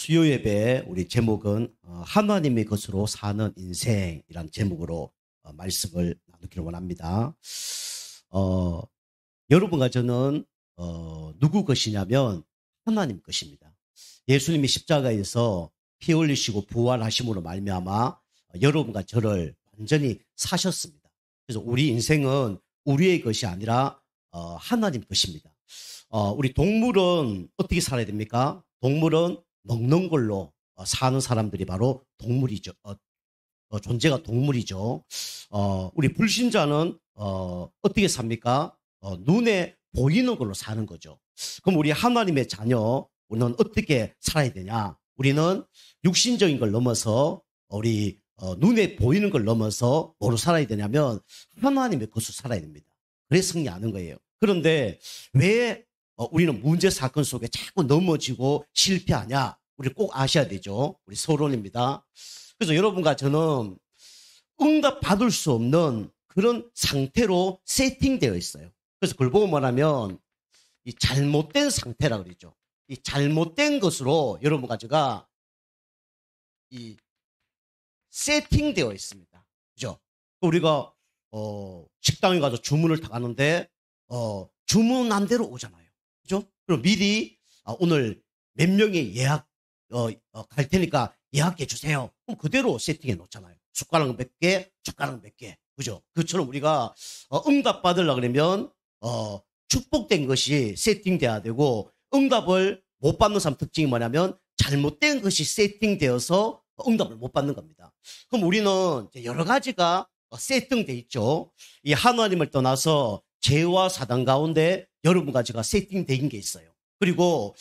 수요 예배 우리 제목은 하나님의 것으로 사는 인생이란 제목으로 말씀을 나누기를 원합니다. 여러분과 저는 누구 것이냐면 하나님 것입니다. 예수님이 십자가에서 피 흘리시고 부활하심으로 말미암아 여러분과 저를 완전히 사셨습니다. 그래서 우리 인생은 우리의 것이 아니라 하나님 것입니다. 우리 동물은 어떻게 살아야 됩니까? 동물은 먹는 걸로 사는 사람들이 바로 동물이죠. 존재가 동물이죠. 우리 불신자는 어떻게 삽니까? 눈에 보이는 걸로 사는 거죠. 그럼 우리 하나님의 자녀, 우리는 어떻게 살아야 되냐? 우리는 육신적인 걸 넘어서 우리 눈에 보이는 걸 넘어서 뭐로 살아야 되냐면 하나님의 것으로 살아야 됩니다. 그래서 승리하는 거예요. 그런데 왜 우리는 문제 사건 속에 자꾸 넘어지고 실패하냐? 우리 꼭 아셔야 되죠. 우리 서론입니다. 그래서 여러분과 저는 응답 받을 수 없는 그런 상태로 세팅되어 있어요. 그래서 그걸 보고 말하면 이 잘못된 상태라 그러죠. 이 잘못된 것으로 여러분과 제가 이 세팅되어 있습니다. 그죠? 우리가 식당에 가서 주문을 다 가는데 주문한 대로 오잖아요. 그죠? 그럼 미리 오늘 몇 명이 예약 갈 테니까 예약해 주세요. 그럼 그대로 세팅해 놓잖아요. 숟가락 몇 개, 젓가락 몇 개. 그죠? 그처럼 우리가 응답 받으려고 그러면 축복된 것이 세팅돼야 되고 응답을 못 받는 사람 특징이 뭐냐면 잘못된 것이 세팅되어서 응답을 못 받는 겁니다. 그럼 우리는 여러 가지가 세팅돼 있죠. 이 하나님을 떠나서 죄와 사단 가운데 여러분과 제가 세팅된 게 있어요. 그리고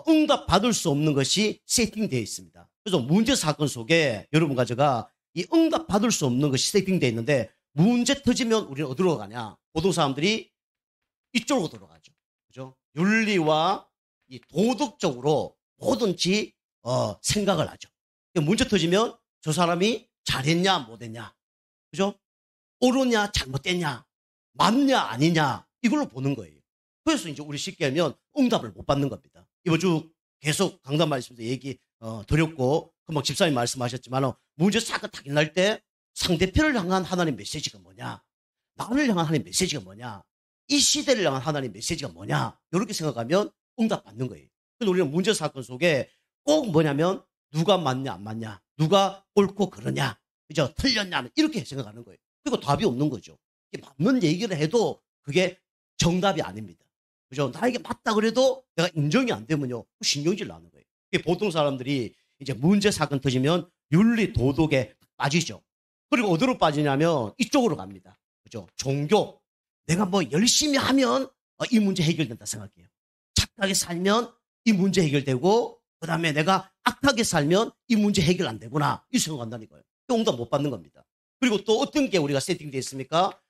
응답 받을 수 없는 것이 세팅되어 있습니다. 그래서 문제 사건 속에 여러분과 제가 이 응답 받을 수 없는 것이 세팅되어 있는데 문제 터지면 우리는 어디로 가냐? 보통 사람들이 이쪽으로 들어가죠. 그죠? 윤리와 이 도덕적으로 뭐든지 생각을 하죠. 문제 터지면 저 사람이 잘했냐 못했냐, 그죠? 옳으냐 잘못됐냐, 맞냐 아니냐 이걸로 보는 거예요. 그래서 이제 우리 쉽게 하면 응답을 못 받는 겁니다. 이번 주 계속 강단 말씀에서 얘기 드렸고 금방 집사님 말씀하셨지만 문제 사건 딱 일어날 때 상대편을 향한 하나님 메시지가 뭐냐, 나를 향한 하나님 메시지가 뭐냐, 이 시대를 향한 하나님 메시지가 뭐냐 이렇게 생각하면 응답 받는 거예요. 그래서 우리는 문제 사건 속에 꼭 뭐냐면 누가 맞냐 안 맞냐, 누가 옳고 그러냐, 그죠? 틀렸냐 이렇게 생각하는 거예요. 그리고 답이 없는 거죠. 맞는 얘기를 해도 그게 정답이 아닙니다. 그죠? 나에게 맞다 그래도 내가 인정이 안 되면요 신경질 나는 거예요. 보통 사람들이 이제 문제 사건 터지면 윤리 도덕에 빠지죠. 그리고 어디로 빠지냐면 이쪽으로 갑니다. 그죠? 종교. 내가 뭐 열심히 하면 이 문제 해결된다 생각해요. 착하게 살면 이 문제 해결되고 그다음에 내가 악하게 살면 이 문제 해결 안 되구나 이 생각한다니까요. 응답 못 받는 겁니다. 그리고 또 어떤 게 우리가 세팅되어 있습니까?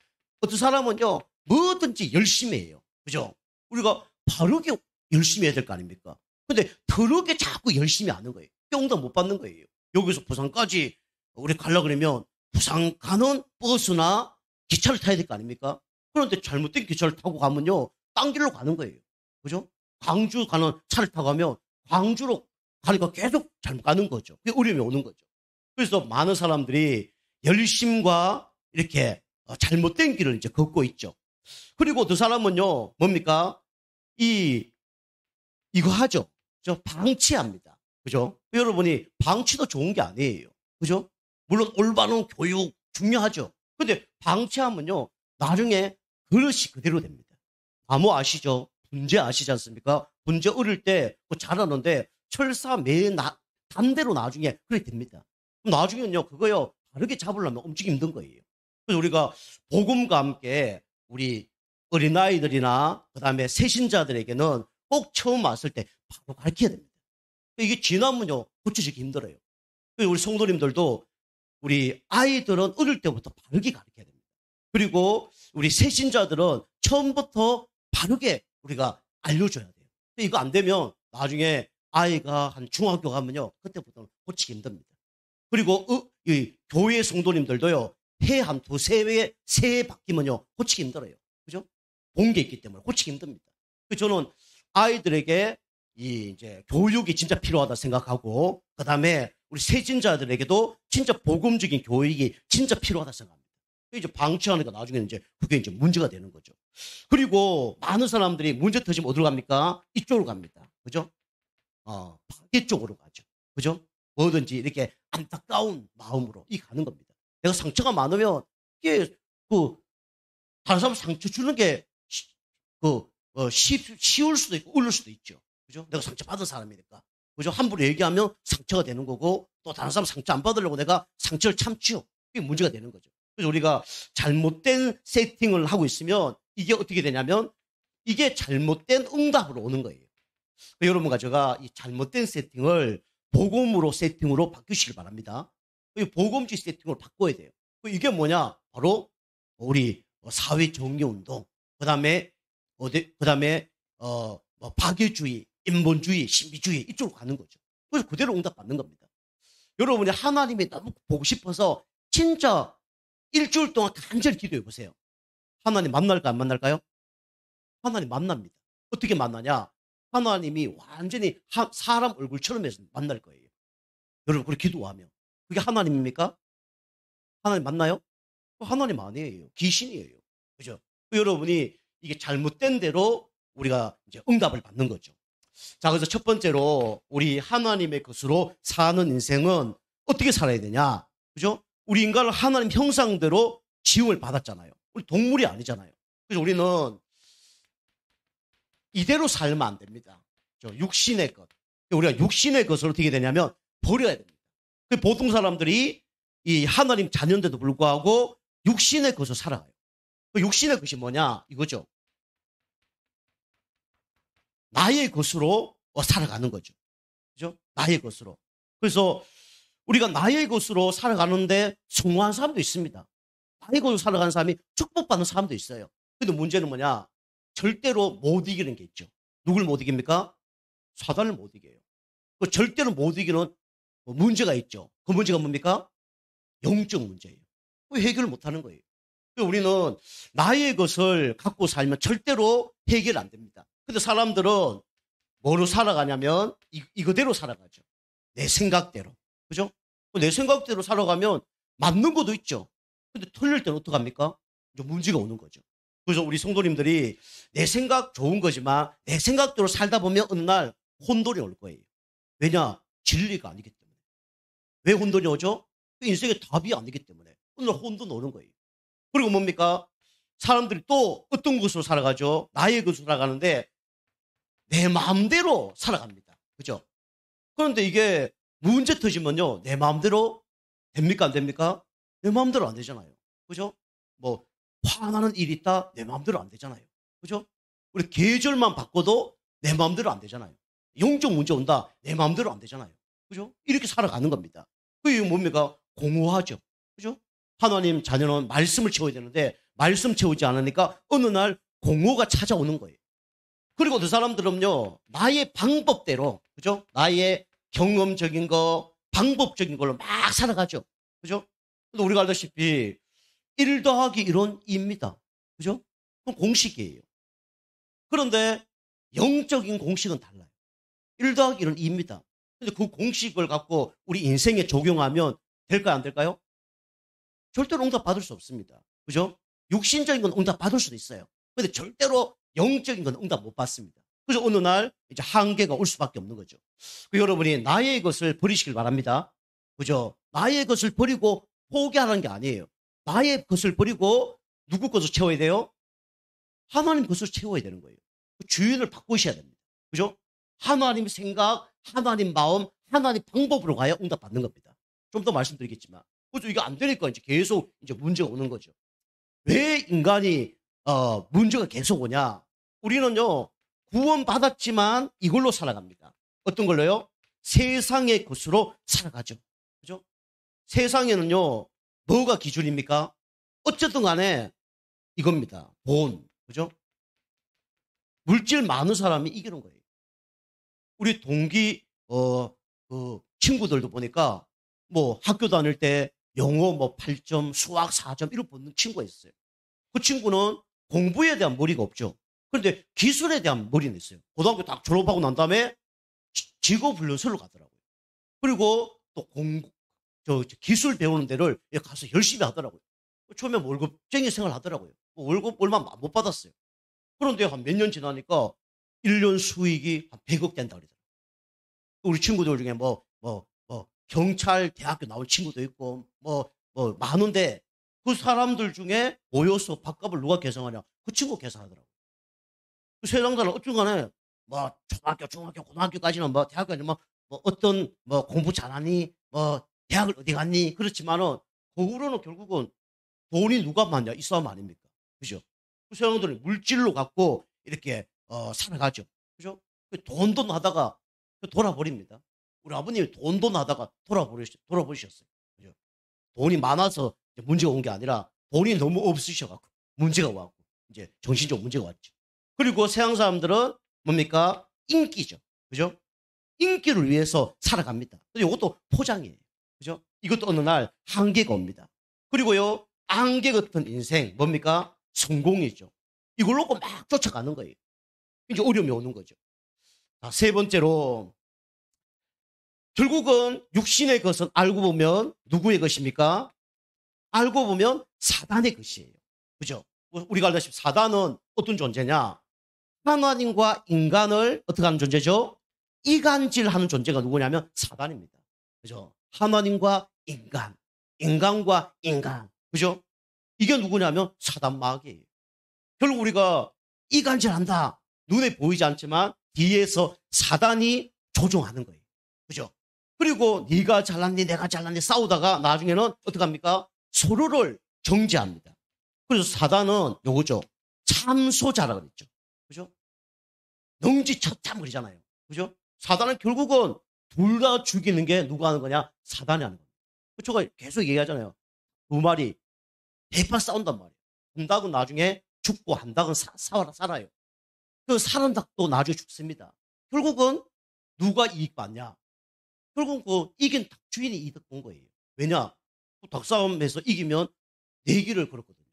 어떤 사람은요 뭐든지 열심히 해요. 그죠? 우리가 바르게 열심히 해야 될 거 아닙니까? 근데 더럽게 자꾸 열심히 하는 거예요. 응답 못 받는 거예요. 여기서 부산까지 우리 가려고 그러면 부산 가는 버스나 기차를 타야 될 거 아닙니까? 그런데 잘못된 기차를 타고 가면요 딴 길로 가는 거예요. 그죠? 광주 가는 차를 타고 가면 광주로 가니까 계속 잘못 가는 거죠. 그게 어려움이 오는 거죠. 그래서 많은 사람들이 열심과 이렇게 잘못된 길을 이제 걷고 있죠. 그리고 두 사람은요 뭡니까? 이거 하죠. 저 방치합니다. 그죠? 여러분이 방치도 좋은 게 아니에요. 그죠? 물론 올바른 교육 중요하죠. 근데 방치하면요 나중에 그릇이 그대로 됩니다. 암호 아시죠? 분재 아시지 않습니까? 분재 어릴 때 잘하는데 철사 단대로 나중에 그렇게 됩니다. 그럼 나중에는요 그거요 다르게 잡으려면 엄청 힘든 거예요. 그래서 우리가 복음과 함께 우리 어린아이들이나 그다음에 새신자들에게는 꼭 처음 왔을 때 바로 가르쳐야 됩니다. 이게 지나면요 고쳐지기 힘들어요. 우리 성도님들도 우리 아이들은 어릴 때부터 바르게 가르쳐야 됩니다. 그리고 우리 새신자들은 처음부터 바르게 우리가 알려줘야 돼요. 이거 안 되면 나중에 아이가 한 중학교 가면요 그때부터는 고치기 힘듭니다. 그리고 이 교회 성도님들도요 해 한 두세 해 바뀌면요 고치기 힘들어요. 그죠? 본 게 있기 때문에 고치기 힘듭니다. 그래서 저는 아이들에게 이 이제 교육이 진짜 필요하다 생각하고, 그 다음에 우리 세진자들에게도 진짜 복음적인 교육이 진짜 필요하다 생각합니다. 이제 방치하니까 나중에는 이제 그게 이제 문제가 되는 거죠. 그리고 많은 사람들이 문제 터지면 어디로 갑니까? 이쪽으로 갑니다. 그죠? 파괴 쪽으로 가죠. 그죠? 뭐든지 이렇게 안타까운 마음으로 이 가는 겁니다. 내가 상처가 많으면 이게 다른 사람 상처 주는 게 쉬울 수도 있고 어려울 수도 있죠. 그죠? 내가 상처받은 사람이니까. 그죠? 함부로 얘기하면 상처가 되는 거고, 또 다른 사람 상처 안 받으려고 내가 상처를 참죠. 그게 문제가 되는 거죠. 그래서 우리가 잘못된 세팅을 하고 있으면 이게 어떻게 되냐면 이게 잘못된 응답으로 오는 거예요. 여러분과 제가 이 잘못된 세팅을 복음으로 세팅으로 바꾸시길 바랍니다. 이 복음주의 세팅으로 바꿔야 돼요. 이게 뭐냐? 바로 우리 사회 정의운동, 그다음에 박애주의, 인본주의, 신비주의 이쪽으로 가는 거죠. 그래서 그대로 응답받는 겁니다. 여러분이 하나님이 너무 보고 싶어서 진짜 일주일 동안 간절히 기도해 보세요. 하나님 만날까 안 만날까요? 하나님 만납니다. 어떻게 만나냐? 하나님이 완전히 사람 얼굴처럼 해서 만날 거예요. 여러분 그렇게 기도하면. 그게 하나님입니까? 하나님 만나요? 하나님 아니에요. 귀신이에요. 그죠? 여러분이 이게 잘못된 대로 우리가 이제 응답을 받는 거죠. 자, 그래서 첫 번째로 우리 하나님의 것으로 사는 인생은 어떻게 살아야 되냐? 그죠? 우리 인간은 하나님 형상대로 지음을 받았잖아요. 우리 동물이 아니잖아요. 그래서 우리는 이대로 살면 안 됩니다. 육신의 것. 우리가 육신의 것을 어떻게 되냐면 버려야 됩니다. 보통 사람들이 이 하나님 자녀인데도 불구하고 육신의 것을 살아가요. 육신의 것이 뭐냐? 이거죠. 나의 것으로 살아가는 거죠. 그죠? 나의 것으로. 그래서 우리가 나의 것으로 살아가는데 성공한 사람도 있습니다. 나의 것으로 살아가는 사람이 축복받는 사람도 있어요. 근데 문제는 뭐냐? 절대로 못 이기는 게 있죠. 누굴 못 이깁니까? 사단을 못 이겨요. 절대로 못 이기는 문제가 있죠. 그 문제가 뭡니까? 영적 문제예요. 해결을 못 하는 거예요. 우리는 나의 것을 갖고 살면 절대로 해결 안 됩니다. 근데 사람들은 뭐로 살아가냐면 이거대로 살아가죠. 내 생각대로. 그죠? 내 생각대로 살아가면 맞는 것도 있죠. 근데 틀릴 때는 어떡합니까? 이제 문제가 오는 거죠. 그래서 우리 성도님들이 내 생각 좋은 거지만 내 생각대로 살다 보면 어느 날 혼돈이 올 거예요. 왜냐? 진리가 아니기 때문에. 왜 혼돈이 오죠? 인생의 답이 아니기 때문에. 어느 날 혼돈 오는 거예요. 그리고 뭡니까? 사람들이 또 어떤 것으로 살아가죠? 나의 것으로 살아가는데 내 마음대로 살아갑니다. 그죠? 그런데 이게 문제 터지면요. 내 마음대로 됩니까? 안 됩니까? 내 마음대로 안 되잖아요. 그죠? 뭐 화나는 일이 있다? 내 마음대로 안 되잖아요. 그죠? 우리 계절만 바꿔도 내 마음대로 안 되잖아요. 영적 문제 온다? 내 마음대로 안 되잖아요. 그죠? 이렇게 살아가는 겁니다. 그게 뭡니까? 공허하죠. 그죠? 하나님 자녀는 말씀을 채워야 되는데 말씀 채우지 않으니까 어느 날 공허가 찾아오는 거예요. 그리고 그 사람들은요, 나의 방법대로, 그죠? 나의 경험적인 거, 방법적인 걸로 막 살아가죠. 그죠? 근데 우리가 알다시피 1 더하기 1은 2입니다. 그죠? 그건 공식이에요. 그런데 영적인 공식은 달라요. 1 더하기 1은 2입니다. 근데 그 공식을 갖고 우리 인생에 적용하면 될까요? 안 될까요? 절대로 응답 받을 수 없습니다. 그죠? 육신적인 건 응답 받을 수도 있어요. 근데 절대로 영적인 건 응답 못 받습니다. 그래서 어느 날 이제 한계가 올 수밖에 없는 거죠. 여러분이 나의 것을 버리시길 바랍니다. 그죠? 나의 것을 버리고 포기하는 게 아니에요. 나의 것을 버리고 누구 것을 채워야 돼요? 하나님 것을 채워야 되는 거예요. 주인을 바꾸셔야 됩니다. 그죠? 하나님 생각, 하나님 마음, 하나님 방법으로 가야 응답 받는 겁니다. 좀 더 말씀드리겠지만. 그죠? 이게 안 되니까 이제 계속 이제 문제가 오는 거죠. 왜 인간이 문제가 계속 오냐? 우리는요, 구원받았지만 이걸로 살아갑니다. 어떤 걸로요? 세상의 것으로 살아가죠. 그죠? 세상에는요, 뭐가 기준입니까? 어쨌든 간에 이겁니다. 돈. 그죠? 물질 많은 사람이 이기는 거예요. 우리 동기, 친구들도 보니까 뭐 학교 다닐 때 영어 뭐 8점, 수학 4점 이런 받는 친구가 있어요. 그 친구는 공부에 대한 머리가 없죠. 그런데 기술에 대한 머리는 있어요. 고등학교 딱 졸업하고 난 다음에 직업훈련소를 가더라고요. 그리고 또 기술 배우는 데를 가서 열심히 하더라고요. 처음에 월급쟁이 생활 하더라고요. 월급 얼마 못 받았어요. 그런데 한 몇 년 지나니까 1년 수익이 한 100억 된다 그러더라고요. 우리 친구들 중에 경찰 대학교 나온 친구도 있고, 많은데 그 사람들 중에 모여서 밥값을 누가 계산하냐? 그 친구 계산하더라고요. 그 세상사는 어쨌든 간에 초등학교, 중학교, 고등학교까지는 대학까지 어떤 공부 잘하니, 대학을 어디 갔니? 그렇지만은 그 후로는 결국은 돈이 누가 많냐? 이 싸움 아닙니까? 그죠? 그 세상들은 물질로 갖고 이렇게 살아가죠. 그죠? 돈돈 하다가 돌아버립니다. 우리 아버님이 돈돈 하다가 돌아버리셨어요. 그죠? 돈이 많아서 문제가 온 게 아니라 돈이 너무 없으셔갖고 문제가 왔고 이제 정신적 문제가 왔죠. 그리고 서양 사람들은 뭡니까? 인기죠. 그죠? 인기를 위해서 살아갑니다. 이것도 포장이에요. 그죠? 이것도 어느 날 한계가 옵니다. 그리고요, 안개 같은 인생, 뭡니까? 성공이죠. 이걸 놓고 막 쫓아가는 거예요. 이제 어려움이 오는 거죠. 자, 세 번째로, 결국은 육신의 것은 알고 보면 누구의 것입니까? 알고 보면 사단의 것이에요. 그죠? 우리가 알다시피 사단은 어떤 존재냐? 하나님과 인간을 어떻게 하는 존재죠? 이간질하는 존재가 누구냐면 사단입니다. 그죠? 하나님과 인간, 인간과 인간. 그죠? 이게 누구냐면 사단 마귀예요. 결국 우리가 이간질한다. 눈에 보이지 않지만 뒤에서 사단이 조종하는 거예요. 그죠? 그리고 네가 잘났니 내가 잘났니 싸우다가 나중에는 어떻게 합니까? 서로를 정죄합니다. 그래서 사단은 요거죠. 참소자라 그랬죠. 그죠? 능지처참 그러잖아요. 그죠? 사단은 결국은 둘 다 죽이는 게 누가 하는 거냐? 사단이 하는 거예요. 그쵸? 계속 얘기하잖아요. 두 마리 대판 싸운단 말이에요. 한 닭은 나중에 죽고 한 닭은 살아요. 그 사는 닭도 나중에 죽습니다. 결국은 누가 이익 받냐? 결국 그 이긴 닭 주인이 이득 본 거예요. 왜냐? 닭싸움에서 이기면 내기를 걸었거든요.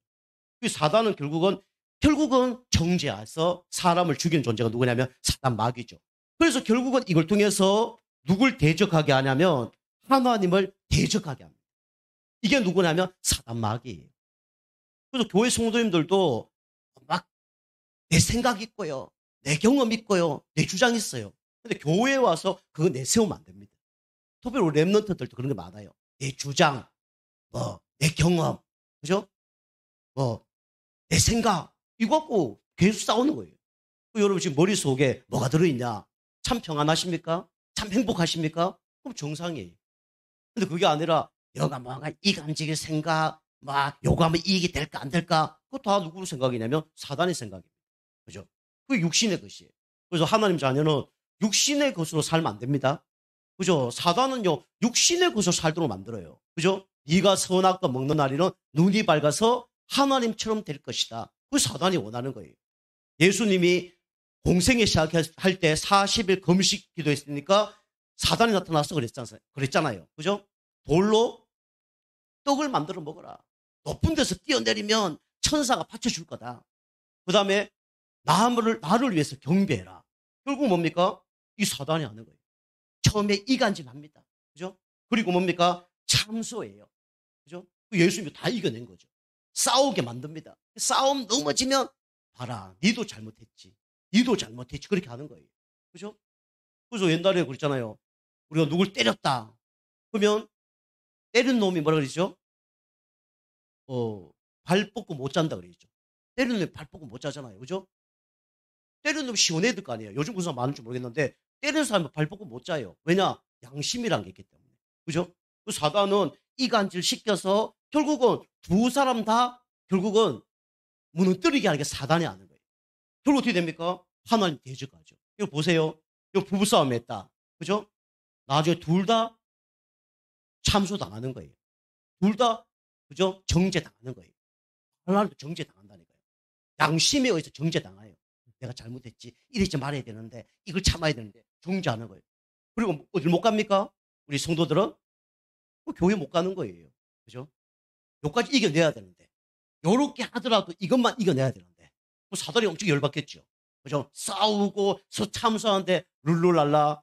그 사단은 결국은 정죄해서 사람을 죽이는 존재가 누구냐면 사단 마귀죠. 그래서 결국은 이걸 통해서 누굴 대적하게 하냐면 하나님을 대적하게 합니다. 이게 누구냐면 사단 마귀예요. 그래서 교회 성도님들도 막 내 생각 있고요. 내 경험 있고요. 내 주장 있어요. 근데 교회에 와서 그거 내세우면 안 됩니다. 특별히 우리 랩런트들도 그런 게 많아요. 내 주장, 내 경험, 그죠? 내 생각, 이거 갖고 계속 싸우는 거예요. 여러분 지금 머릿속에 뭐가 들어있냐? 참 평안하십니까? 참 행복하십니까? 그럼 정상이에요. 근데 그게 아니라 여가 뭐가 이간질의 생각, 요거 하면 이익이 될까 안 될까? 그거 다 누구 생각이냐면 사단의 생각입니다. 그죠? 그게 육신의 것이에요. 그래서 하나님 자녀는 육신의 것으로 살면 안 됩니다. 그죠? 사단은요, 육신의 것으로 살도록 만들어요. 그죠? 네가 선악과 먹는 날에는 눈이 밝아서 하나님처럼 될 것이다. 그 사단이 원하는 거예요. 예수님이 공생애 시작할 때 40일 금식 기도했으니까 사단이 나타나서 그랬잖아요. 그죠? 돌로 떡을 만들어 먹어라. 높은 데서 뛰어내리면 천사가 받쳐줄 거다. 그 다음에 나를 위해서 경배해라. 결국 뭡니까? 이 사단이 하는 거예요. 처음에 이간질합니다. 그죠? 그리고 뭡니까? 참소예요. 그죠? 예수님이 다 이겨낸 거죠. 싸우게 만듭니다. 싸움 넘어지면 봐라. 니도 잘못했지. 니도 잘못했지. 그렇게 하는 거예요. 그죠? 그래서 옛날에 그랬잖아요. 우리가 누굴 때렸다. 그러면 때린 놈이 뭐라 그러죠? 발 뻗고 못 잔다 그러죠. 때리는 놈이 발 뻗고 못 자잖아요. 그죠? 때리는 놈이 시원해야 될 거 아니에요. 요즘 그런 사람 많은지 모르겠는데 때리는 사람은 발 뻗고 못 자요. 왜냐? 양심이란 게 있기 때문에. 그죠? 그 사단은 이간질 시켜서 결국은 두 사람 다 결국은 무너뜨리게 하는 게 사단이 하는 거예요. 결국 어떻게 됩니까? 하나님 대적하죠. 이거 보세요. 이거 부부싸움 했다. 그죠? 나중에 둘 다 참소당하는 거예요. 둘 다, 그죠? 정죄당하는 거예요. 하나님도 정죄당한다니까요. 양심에 의해서 정죄당해요. 내가 잘못했지. 이러지 말아야 되는데, 이걸 참아야 되는데, 정죄하는 거예요. 그리고 어딜 못 갑니까? 우리 성도들은? 교회 못 가는 거예요. 그죠? 요까지 이겨내야 되는데. 요렇게 하더라도 이것만 이겨내야 되는데. 사단이 엄청 열받겠죠. 그죠? 싸우고, 참소하는데, 룰루랄라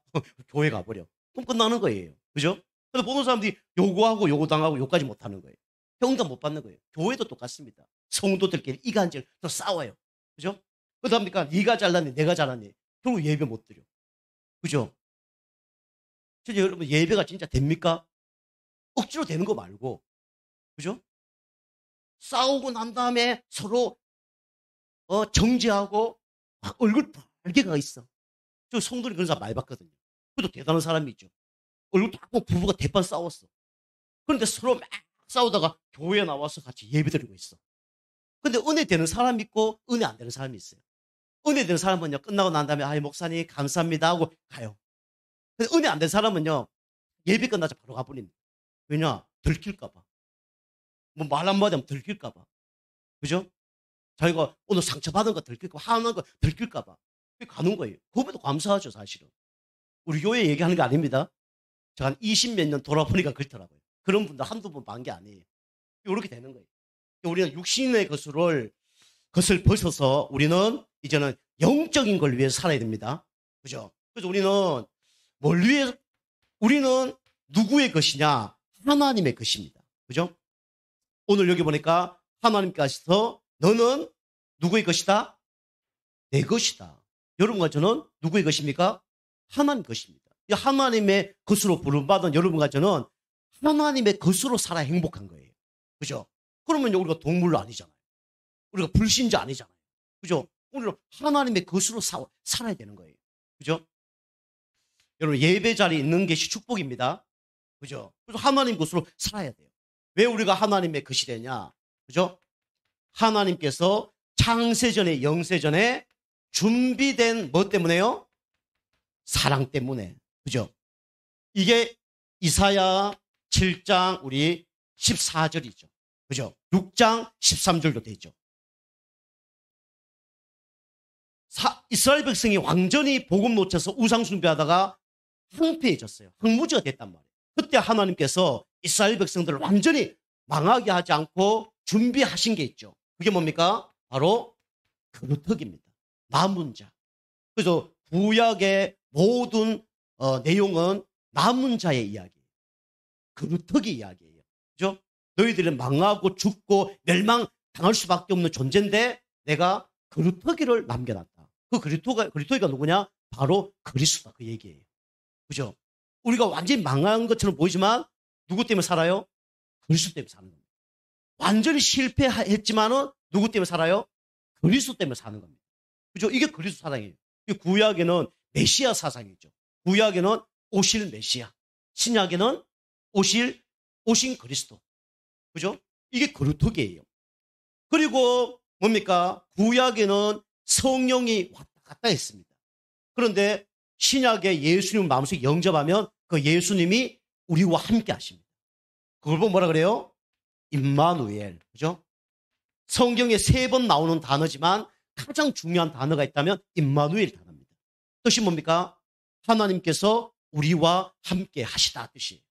교회 가버려. 그럼 끝나는 거예요. 그죠? 그래서 보는 사람들이 요구하고 요구당하고 요까지 못하는 거예요. 평등 못 받는 거예요. 교회도 똑같습니다. 성도들끼리 이간질 또 싸워요. 그죠? 그러다 보니까 네가 잘났니 내가 잘났니 결국 예배 못 드려. 그죠? 진짜 여러분 예배가 진짜 됩니까? 억지로 되는 거 말고 그죠? 싸우고 난 다음에 서로 정지하고 막 얼굴 빨개가 있어. 저 성도님 그런 사람 많이 봤거든요. 그래도 대단한 사람이 있죠. 얼굴 딱 보고 부부가 대판 싸웠어. 그런데 서로 막 싸우다가 교회에 나와서 같이 예배 드리고 있어. 근데 은혜 되는 사람이 있고 은혜 안 되는 사람이 있어요. 은혜 되는 사람은요 끝나고 난 다음에 아이 목사님 감사합니다 하고 가요. 근데 은혜 안 되는 사람은요 예배 끝나자 바로 가버립니다. 왜냐? 들킬까 봐. 뭐 말 한마디 하면 들킬까 봐. 그죠? 자기가 오늘 상처받은 거 들킬까 봐, 화난 거 들킬까 봐. 가는 거예요. 그것도 감사하죠, 사실은. 우리 교회 얘기하는 게 아닙니다. 제가 한 20몇 년 돌아보니까 그렇더라고요. 그런 분들 한두 번 반 게 아니에요. 이렇게 되는 거예요. 우리는 육신의 것을 벗어서 우리는 이제는 영적인 걸 위해서 살아야 됩니다. 그죠? 그래서 우리는 누구의 것이냐? 하나님의 것입니다. 그죠? 오늘 여기 보니까 하나님께서 너는 누구의 것이다? 내 것이다. 여러분과 저는 누구의 것입니까? 하나님 것입니다. 하나님의 것으로 부름받은 여러분과 저는 하나님의 것으로 살아야 행복한 거예요. 그죠? 그러면 우리가 동물로 아니잖아요. 우리가 불신자 아니잖아요. 그죠? 우리는 하나님의 것으로 살아야 되는 거예요. 그죠? 여러분 예배 자리에 있는 것이 축복입니다. 그죠? 그래서 하나님 것으로 살아야 돼요. 왜 우리가 하나님의 것이 되냐? 그죠? 하나님께서 창세전에 영세전에 준비된 뭐 때문에요? 사랑 때문에. 그죠? 이게 이사야 7장 우리 14절이죠. 그죠? 6장 13절도 되죠. 이스라엘 백성이 완전히 복음 놓쳐서 우상 숭배하다가 황폐해졌어요. 황무지가 됐단 말이에요. 그때 하나님께서 이스라엘 백성들을 완전히 망하게 하지 않고 준비하신 게 있죠. 그게 뭡니까? 바로 그루터기입니다. 남은 자. 그래서 구약의 모든 내용은 남은 자의 이야기예요. 그루터기 이야기예요. 그죠? 너희들은 망하고 죽고 멸망당할 수밖에 없는 존재인데 내가 그루터기를 남겨놨다. 그 그루터기가 누구냐? 바로 그리스도다. 그 얘기예요. 그죠? 우리가 완전히 망한 것처럼 보이지만 누구 때문에 살아요? 그리스도 때문에 사는 겁니다. 완전히 실패했지만은 누구 때문에 살아요? 그리스도 때문에 사는 겁니다. 그죠? 이게 그리스도 사상이에요. 구약에는 메시아 사상이죠. 구약에는 오실 메시아. 신약에는 오신 그리스도. 그죠? 이게 그루터기예요. 그리고 뭡니까? 구약에는 성령이 왔다 갔다 했습니다. 그런데 신약에 예수님 마음속에 영접하면 그 예수님이 우리와 함께 하십니다. 그걸 보면 뭐라 그래요? 임마누엘. 그죠? 성경에 3번 나오는 단어지만 가장 중요한 단어가 있다면 임마누엘 단어입니다. 뜻이 뭡니까? 하나님께서 우리와 함께 하시다 뜻이에요.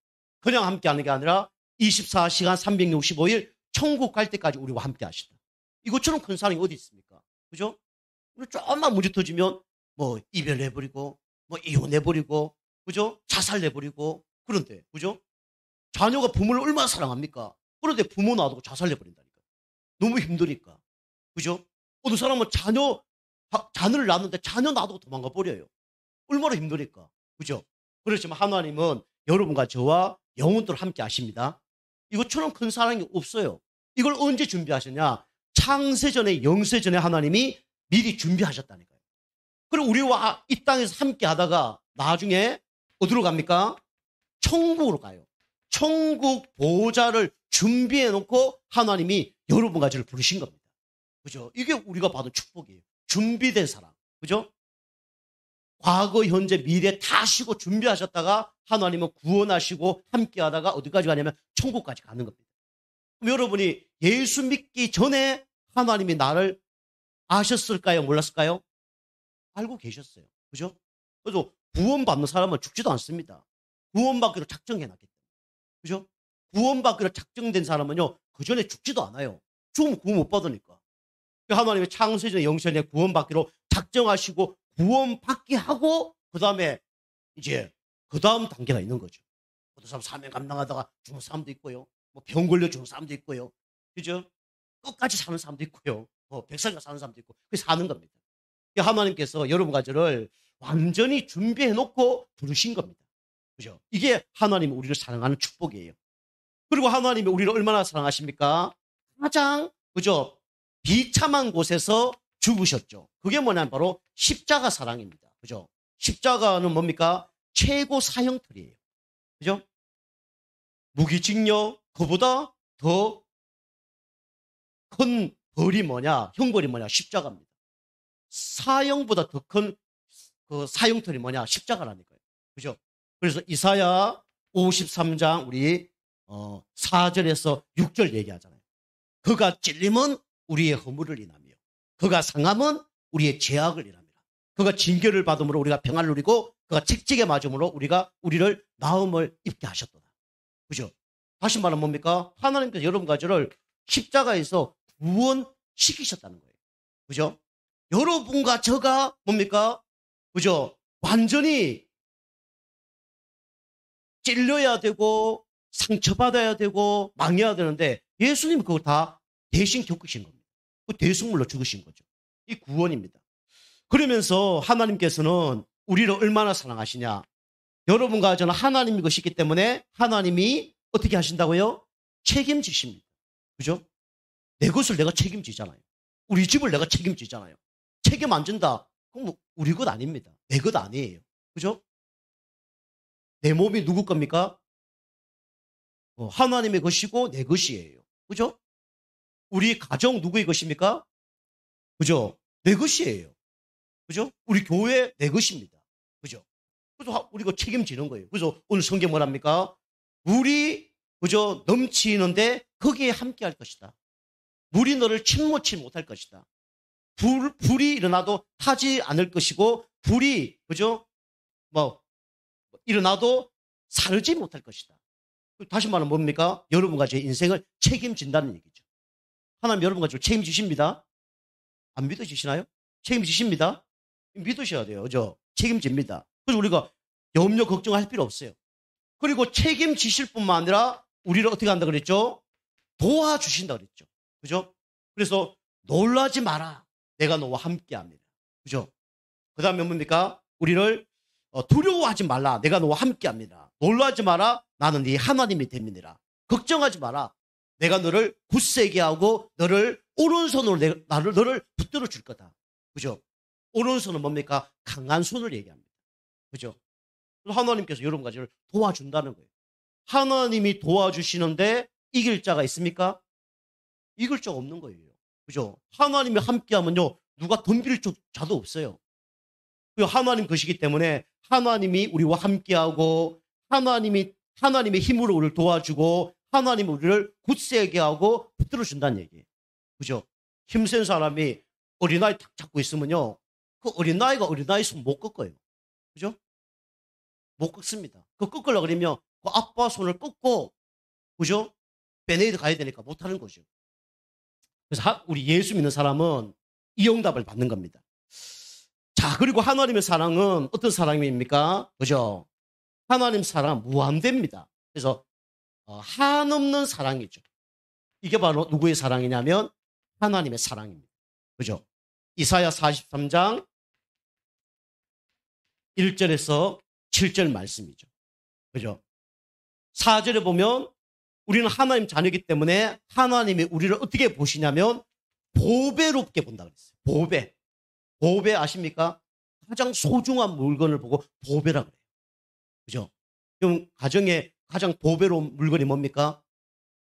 그냥 함께 하는 게 아니라 24시간 365일 천국 갈 때까지 우리와 함께 하시다. 이것처럼 큰 사랑이 어디 있습니까? 그죠? 조금만 문제 터지면 뭐 이별해버리고 뭐 이혼해버리고 그죠? 자살해버리고 그런데 그죠? 자녀가 부모를 얼마나 사랑합니까? 그런데 부모 놔두고 자살해버린다니까. 너무 힘드니까. 그죠? 어떤 사람은 자녀를 낳았는데 자녀 놔두고 도망가 버려요. 얼마나 힘드니까. 그죠? 그렇지만 하나님은 여러분과 저와 영원토록 함께 하십니다. 이것처럼 큰 사랑이 없어요. 이걸 언제 준비하셨냐? 창세전에 영세전에 하나님이 미리 준비하셨다니까요. 그리고 우리와 이 땅에서 함께 하다가 나중에 어디로 갑니까? 천국으로 가요. 천국 보호자를 준비해 놓고 하나님이 여러분과 저를 부르신 겁니다. 그죠? 이게 우리가 받은 축복이에요. 준비된 사랑. 그죠? 과거, 현재, 미래 다 쉬고 준비하셨다가 하나님은 구원하시고 함께 하다가 어디까지 가냐면 천국까지 가는 겁니다. 그럼 여러분이 예수 믿기 전에 하나님이 나를 아셨을까요? 몰랐을까요? 알고 계셨어요. 그죠? 그래서 구원받는 사람은 죽지도 않습니다. 구원받기로 작정해놨기 때문에. 그죠? 구원받기로 작정된 사람은요, 그 전에 죽지도 않아요. 죽으면 구원 못 받으니까. 하나님의 창세전 영세전에 구원받기로 작정하시고 구원받게 하고 그 다음에 이제 그 다음 단계가 있는 거죠. 어떤 사람 사명 감당하다가 죽는 사람도 있고요. 뭐 병 걸려 죽는 사람도 있고요. 그죠? 끝까지 사는 사람도 있고요. 뭐 백살이가 사는 사람도 있고 그게 사는 겁니다. 하나님께서 여러분 가지를 완전히 준비해 놓고 부르신 겁니다. 그죠? 이게 하나님이 우리를 사랑하는 축복이에요. 그리고 하나님이 우리를 얼마나 사랑하십니까? 가장 그죠? 비참한 곳에서 죽으셨죠. 그게 뭐냐면 바로 십자가 사랑입니다. 그죠? 십자가는 뭡니까? 최고 사형틀이에요. 그죠? 무기징역 그보다 더 큰 벌이 뭐냐? 형벌이 뭐냐? 십자가입니다. 사형보다 더 큰 그 사형틀이 뭐냐? 십자가라니까요. 그죠? 그래서 이사야 53장 우리 4절에서 6절 얘기하잖아요. 그가 찔림은 우리의 허물을 인하며 그가 상함은 우리의 죄악을 인하며 그가 징계를 받음으로 우리가 평안을 누리고 그가 책찍에 맞음으로 우리를 나음을 입게 하셨도다. 그죠? 다시 말하면 뭡니까? 하나님께서 여러분 가지를 십자가에서 구원시키셨다는 거예요. 그죠? 여러분과 저가 뭡니까? 그죠? 완전히 찔려야 되고 상처받아야 되고 망해야 되는데 예수님이 그거 다 대신 겪으신 겁니다. 그 대속물로 죽으신 거죠. 이 구원입니다. 그러면서 하나님께서는 우리를 얼마나 사랑하시냐. 여러분과 저는 하나님이 것이기 때문에 하나님이 어떻게 하신다고요? 책임지십니다. 그죠? 내 것을 내가 책임지잖아요. 우리 집을 내가 책임지잖아요. 책임 안 진다. 그럼 뭐 우리 것 아닙니다. 내 것 아니에요. 그죠? 내 몸이 누구 겁니까? 하나님의 것이고 내 것이에요. 그죠? 우리 가정 누구의 것입니까? 그죠? 내 것이에요. 그죠? 우리 교회 내 것입니다. 그죠? 그래서 우리가 책임지는 거예요. 그래서 오늘 성경 뭐랍니까? 물이 그죠? 넘치는데 거기에 함께 할 것이다. 물이 너를 침몰치 못할 것이다. 불이 일어나도 타지 않을 것이고 불이 그죠? 뭐 일어나도 사르지 못할 것이다. 다시 말하면 뭡니까? 여러분과 제 인생을 책임진다는 얘기죠. 하나님 여러분과 저 책임지십니다. 안 믿어지시나요? 책임지십니다. 믿으셔야 돼요. 그죠? 책임집니다. 그래서 우리가 염려 걱정할 필요 없어요. 그리고 책임지실 뿐만 아니라 우리를 어떻게 한다 그랬죠? 도와주신다 그랬죠. 그죠? 그래서 놀라지 마라. 내가 너와 함께 합니다. 그죠? 그 다음에 뭡니까? 우리를 두려워하지 말라. 내가 너와 함께 합니다. 놀라지 마라. 나는 네 하나님이 됩니다. 걱정하지 마라. 내가 너를 굳세게 하고 너를 오른손으로 너를 붙들어 줄 거다. 그죠? 오른손은 뭡니까? 강한 손을 얘기합니다. 그죠? 하나님께서 여러분 가지를 도와준다는 거예요. 하나님이 도와주시는데 이길 자가 있습니까? 이길 자가 없는 거예요. 그죠? 하나님이 함께하면요, 누가 덤빌 자도 없어요. 하나님 것이기 때문에 하나님이 우리와 함께하고 하나님의 힘으로 우리를 도와주고 하나님이 우리를 굳세게 하고 붙들어준다는 얘기예요. 그죠? 힘센 사람이 어린아이 탁 잡고 있으면요, 그 어린아이가 어린아이 손 못 꺾어요. 그죠? 못 꺾습니다. 그 꺾으려고 그러면 그 아빠 손을 꺾고, 그죠? 베네이드 가야 되니까 못하는 거죠. 그래서 우리 예수 믿는 사람은 이 응답을 받는 겁니다. 자, 그리고 하나님의 사랑은 어떤 사랑입니까? 그죠? 하나님 사랑은 무한대입니다. 그래서 한없는 사랑이죠. 이게 바로 누구의 사랑이냐면 하나님의 사랑입니다. 그죠? 이사야 43장 1절에서 7절 말씀이죠. 그죠? 4절에 보면 우리는 하나님 자녀이기 때문에 하나님이 우리를 어떻게 보시냐면 보배롭게 본다고 그랬어요. 보배. 보배 아십니까? 가장 소중한 물건을 보고 보배라 그래요. 그죠? 그럼 가정에 가장 보배로운 물건이 뭡니까?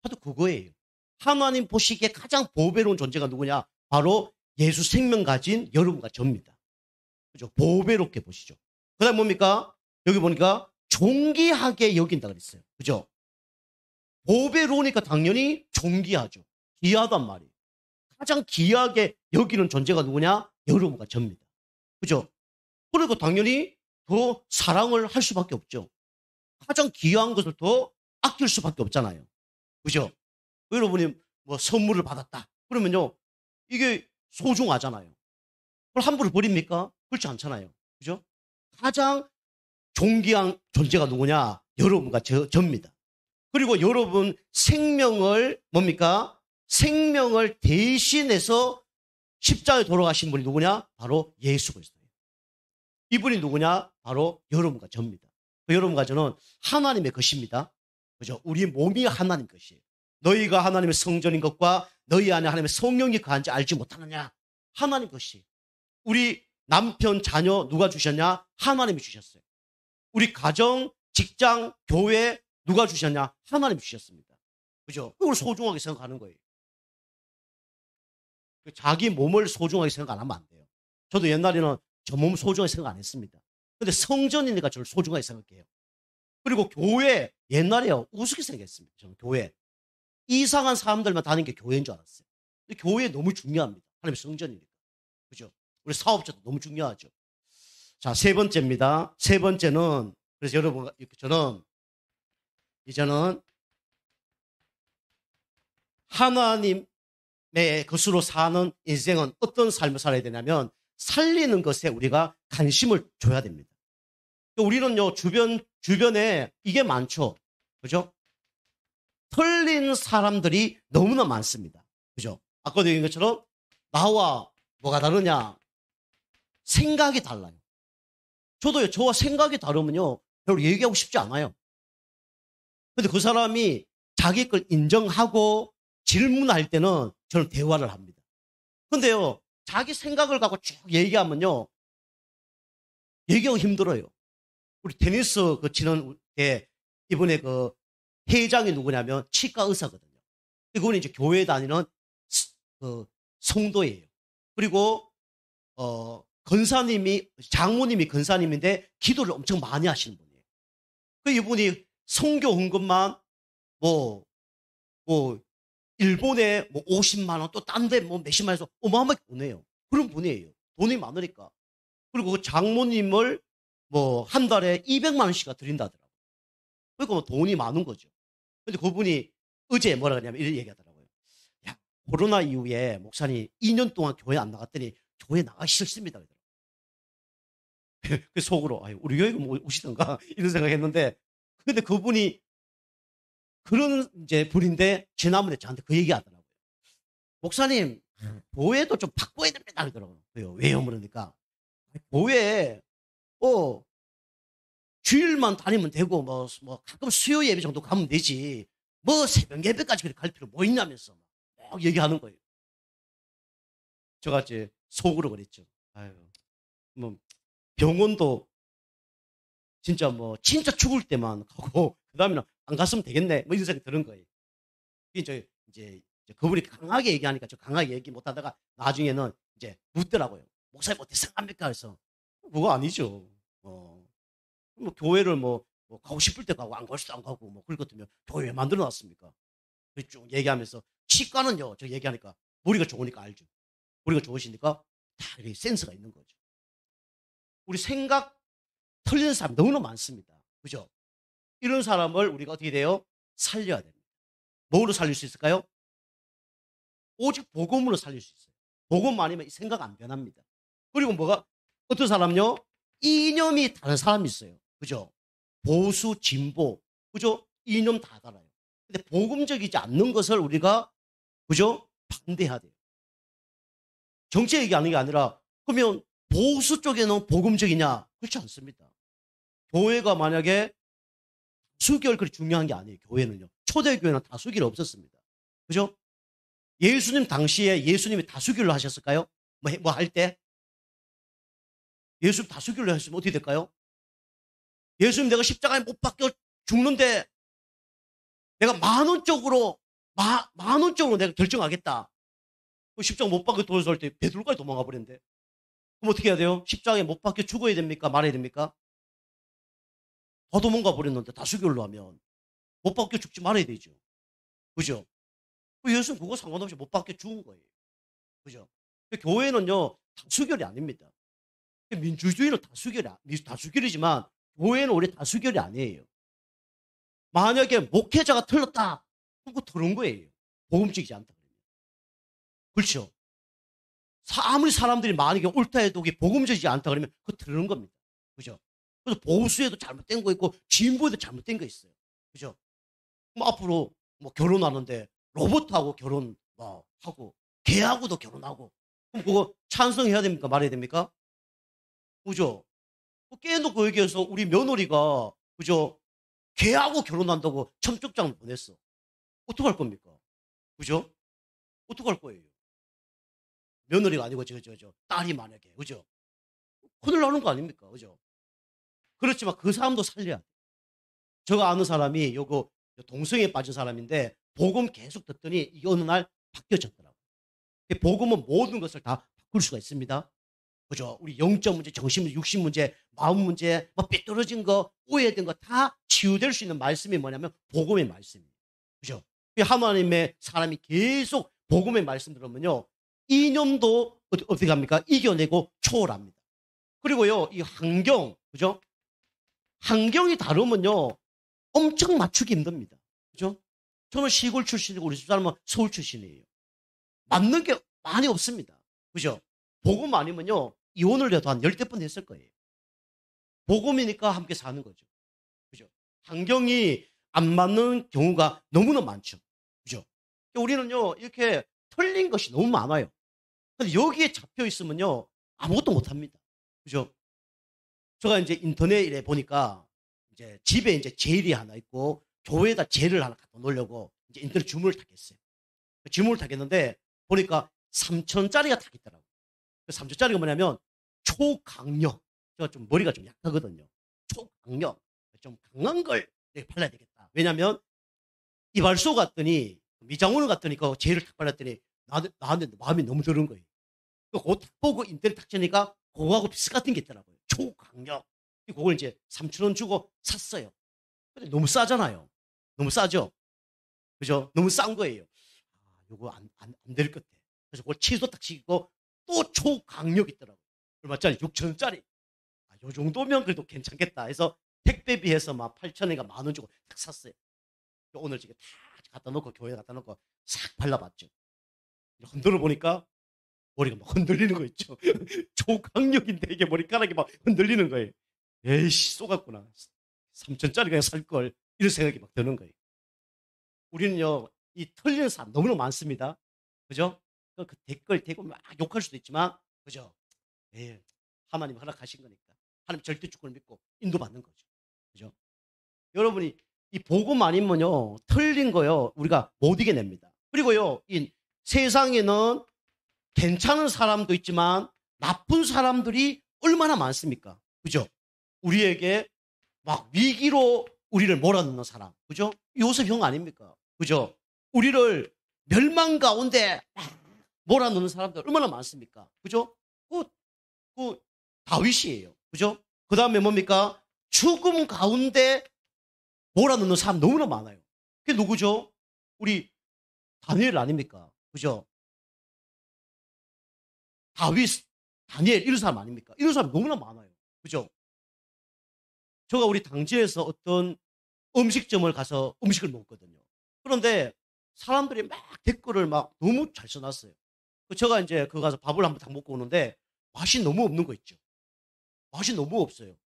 바로 그거예요. 하나님 보시기에 가장 보배로운 존재가 누구냐? 바로 예수 생명 가진 여러분과 저입니다. 그죠? 보배롭게 보시죠. 그 다음 뭡니까? 여기 보니까 존귀하게 여긴다 그랬어요. 그죠? 보배로우니까 당연히 존귀하죠. 귀하단 말이에요. 가장 귀하게 여기는 존재가 누구냐? 여러분과 저입니다. 그죠? 그리고 당연히 더 사랑을 할 수밖에 없죠. 가장 귀한 것을 더 아낄 수밖에 없잖아요. 그죠? 여러분이 뭐 선물을 받았다. 그러면요, 이게 소중하잖아요. 그걸 함부로 버립니까? 그렇지 않잖아요. 그죠? 가장 존귀한 존재가 누구냐? 여러분과 저입니다. 그리고 여러분 생명을 뭡니까? 생명을 대신해서 십자가에 돌아가신 분이 누구냐? 바로 예수 그리스도예요. 이분이 누구냐? 바로 여러분과 저입니다. 여러분과 저는 하나님의 것입니다. 그죠? 우리 몸이 하나님 것이에요. 너희가 하나님의 성전인 것과 너희 안에 하나님의 성령이 거한지 알지 못하느냐? 하나님 것이. 우리 남편, 자녀 누가 주셨냐? 하나님이 주셨어요. 우리 가정, 직장, 교회 누가 주셨냐? 하나님이 주셨습니다. 그죠? 그걸 소중하게 생각하는 거예요. 자기 몸을 소중하게 생각 안 하면 안 돼요. 저도 옛날에는 저 몸 소중하게 생각 안 했습니다. 근데 성전이니까 저를 소중하게 생각해요. 그리고 교회, 옛날에요, 우습게 생각했습니다. 저는 교회. 이상한 사람들만 다니는 게 교회인 줄 알았어요. 근데 교회 너무 중요합니다. 하나님의 성전이니까. 그죠? 우리 사업자도 너무 중요하죠. 자, 세 번째입니다. 세 번째는, 그래서 여러분, 이제는 하나님의 것으로 사는 인생은 어떤 삶을 살아야 되냐면, 살리는 것에 우리가 관심을 줘야 됩니다. 우리는요, 주변에 이게 많죠. 그죠? 틀린 사람들이 너무나 많습니다. 그죠? 아까도 얘기한 것처럼 나와 뭐가 다르냐? 생각이 달라요. 저도요, 저와 생각이 다르면요, 별로 얘기하고 싶지 않아요. 근데 그 사람이 자기 걸 인정하고 질문할 때는 저는 대화를 합니다. 근데요, 자기 생각을 갖고 쭉 얘기하면요, 얘기하기 힘들어요. 우리 테니스 치는 게 이번에 그 회장이 누구냐면 치과 의사거든요. 그분이 이제 교회 다니는 그 성도예요. 그리고 장모님이 건사님인데 기도를 엄청 많이 하시는 분이에요. 그 이분이 선교 헌금만 뭐 일본에 뭐 50만 원, 또 딴 데 뭐 몇십만 원에서 어마어마하게 보내요. 그런 분이에요. 돈이 많으니까. 그리고 그 장모님을 뭐 한 달에 200만 원씩가 드린다더라고요. 그러니까 뭐 돈이 많은 거죠. 근데 그분이 어제 뭐라 그러냐면 이런 얘기 하더라고요. 야, 코로나 이후에 목사님 2년 동안 교회 안 나갔더니 교회 나가기 싫습니다. 그 속으로, 아유, 우리 교회가 뭐 오시던가 이런 생각했는데, 근데 그분이 그런 이제 분인데 지난번에 저한테 그 얘기 하더라고요. 목사님, 교회도 좀 바꿔야 됩니다. 그러더라고요. 왜요? 그러니까 교회 주일만 다니면 되고 뭐 가끔 수요 예배 정도 가면 되지. 뭐 새벽 예배까지 그렇게 갈 필요 뭐 있냐면서 막 얘기하는 거예요. 저같이 속으로 그랬죠. 아유, 뭐 병원도 진짜 진짜 죽을 때만 가고 그다음에는 안 갔으면 되겠네. 뭐 이런 생각이 드는 거예요. 이제 그분이 강하게 얘기하니까 저 강하게 얘기 못 하다가 나중에는 이제 묻더라고요. 목사님 어떻게 생각합니까? 그래서 그거 아니죠. 뭐 교회를 가고 싶을 때 가고 안 갈 수도 안 가고 뭐 그렇거든요. 교회 왜 만들어 놨습니까? 쭉 얘기하면서 치과는요. 저 얘기하니까 머리가 좋으니까 알죠. 머리가 좋으시니까 다 이렇게 센스가 있는 거죠. 우리 생각 틀리는 사람 너무나 많습니다. 그죠? 이런 사람을 우리가 어떻게 돼요? 살려야 됩니다. 뭐로 살릴 수 있을까요? 오직 복음으로 살릴 수 있어요. 복음 아니면 생각 안 변합니다. 그리고 어떤 사람요? 이념이 다른 사람이 있어요. 그죠? 보수, 진보, 그죠? 이념 다 달아요. 근데 복음적이지 않는 것을 우리가, 그죠? 반대해야 돼요. 정치 얘기하는 게 아니라, 그러면 보수 쪽에는 복음적이냐? 그렇지 않습니다. 교회가 만약에 다수결 그리 중요한 게 아니에요. 교회는요. 초대교회는 다수결이 없었습니다. 그죠? 예수님 당시에 예수님이 다수결로 하셨을까요? 뭐 할 때? 예수님 다수결로 하셨으면 어떻게 될까요? 예수님 내가 십자가에 못 박혀 죽는데 내가 만원적으로 내가 결정하겠다. 십자가 못 박혀 돌아설 때 베드로까지 도망가 버렸는데. 그럼 어떻게 해야 돼요? 십자가에 못 박혀 죽어야 됩니까? 말아야 됩니까? 더 도망가 버렸는데 다수결로 하면 못 박혀 죽지 말아야 되죠. 그죠? 예수는 그거 상관없이 못 박혀 죽은 거예요. 그죠? 교회는요, 다수결이 아닙니다. 민주주의는 다수결이지만 교회는 원래 다수결이 아니에요. 만약에 목회자가 틀렸다, 그럼 그거 틀은 거예요. 복음적이지 않다. 그렇죠? 아무리 사람들이 만약에 옳다 해도 그게 복음적이지 않다 그러면 그거 틀은 겁니다. 그죠? 그래서 보수에도 잘못된 거 있고 진보에도 잘못된 거 있어요. 그죠? 뭐 앞으로 뭐 결혼하는데 로봇하고 결혼 뭐 하고 개하고도 결혼하고 그럼 그거 찬성해야 됩니까? 말해야 됩니까? 그죠? 뭐 깨놓고 얘기해서 우리 며느리가 그죠? 개하고 결혼한다고 청첩장을 보냈어. 어떡할 겁니까? 그죠? 어떡할 거예요? 며느리가 아니고 딸이 만약에 그죠? 큰일 나는 거 아닙니까? 그죠? 그렇지만 그 사람도 살려야 돼. 제가 아는 사람이 요거 동성애에 빠진 사람인데 복음 계속 듣더니 이게 어느 날 바뀌어졌더라고요. 복음은 모든 것을 다 바꿀 수가 있습니다. 그죠? 우리 영적 문제, 정신 문제, 육신 문제, 마음 문제, 뭐 삐뚤어진 거, 오해된 거 다 치유될 수 있는 말씀이 뭐냐면 복음의 말씀이에요. 그죠? 하나님의 사람이 계속 복음의 말씀 들으면요. 이념도 어떻게 합니까? 이겨내고 초월합니다. 그리고요, 이 환경, 그죠? 환경이 다르면요. 엄청 맞추기 힘듭니다. 그죠? 저는 시골 출신이고 우리 집사람은 서울 출신이에요. 맞는 게 많이 없습니다. 그죠? 복음 아니면요. 이혼을 해도 한 10대 번 했을 거예요. 복음이니까 함께 사는 거죠. 그죠? 환경이 안 맞는 경우가 너무나 많죠. 그죠? 우리는요, 이렇게 틀린 것이 너무 많아요. 근데 여기에 잡혀 있으면요, 아무것도 못 합니다. 그죠? 제가 이제 인터넷에 보니까 이제 집에 이제 젤이 하나 있고 교회에다 젤을 하나 갖다 놓으려고 이제 인터넷 주문을 타겠어요. 주문을 타겠는데 보니까 3,000원짜리가 딱 있더라고요. 3,000원짜리가 뭐냐면 초강력. 제가 좀 머리가 좀 약하거든요. 초강력. 좀 강한 걸 발라야 되겠다. 왜냐면 이발소 갔더니 미장원을 갔더니 그 젤을 탁 발랐더니 나한테 마음이 너무 드는 거예요. 그거 딱 보고 인터넷 탁 치니까 그거하고 비슷 같은 게 있더라고요. 초강력. 그걸 이제 3,000원 주고 샀어요. 근데 너무 싸잖아요. 너무 싸죠? 그죠? 너무 싼 거예요. 아, 요거 안 될 것 같아. 그래서 그걸 취소 딱 시키고 또 초강력 있더라고요. 얼마짜리? 6,000원짜리. 아, 요 정도면 그래도 괜찮겠다 해서 택배비해서 막 8,000원인가 10,000원 주고 딱 샀어요. 오늘 지금 다 갖다 놓고 교회에 갖다 놓고 싹 발라봤죠. 흔들어 보니까 머리가 막 흔들리는 거 있죠. 초강력인데 이게 머리카락이 막 흔들리는 거예요. 에이씨, 쏘갔구나. 3,000원짜리 그냥 살 걸. 이런 생각이 막 드는 거예요. 우리는요, 이 틀리는 사람 너무나 많습니다. 그죠? 그 댓글 대고 막 욕할 수도 있지만, 그죠? 예, 하나님 허락하신 거니까. 하나님 절대 주권을 믿고 인도받는 거죠. 그죠? 여러분이 이 복음 아니면요, 틀린 거요, 우리가 못 이겨냅니다. 그리고요, 이 세상에는 괜찮은 사람도 있지만 나쁜 사람들이 얼마나 많습니까? 그죠? 우리에게 막 위기로 우리를 몰아넣는 사람. 그죠? 요셉 형 아닙니까? 그죠? 우리를 멸망 가운데 몰아넣는 사람들 얼마나 많습니까? 그죠? 그 다윗이에요. 그죠? 그 다음에 뭡니까? 죽음 가운데 몰아넣는 사람 너무나 많아요. 그게 누구죠? 우리 다니엘 아닙니까? 그죠? 다윗, 다니엘 이런 사람 아닙니까? 이런 사람 너무나 많아요. 그죠? 제가 우리 당지에서 어떤 음식점을 가서 음식을 먹거든요. 그런데 사람들이 막 댓글을 막 너무 잘 써놨어요. 제가 이제 그 가서 밥을 한번 딱 먹고 오는데 맛이 너무 없는 거 있죠. 맛이 너무 없어요.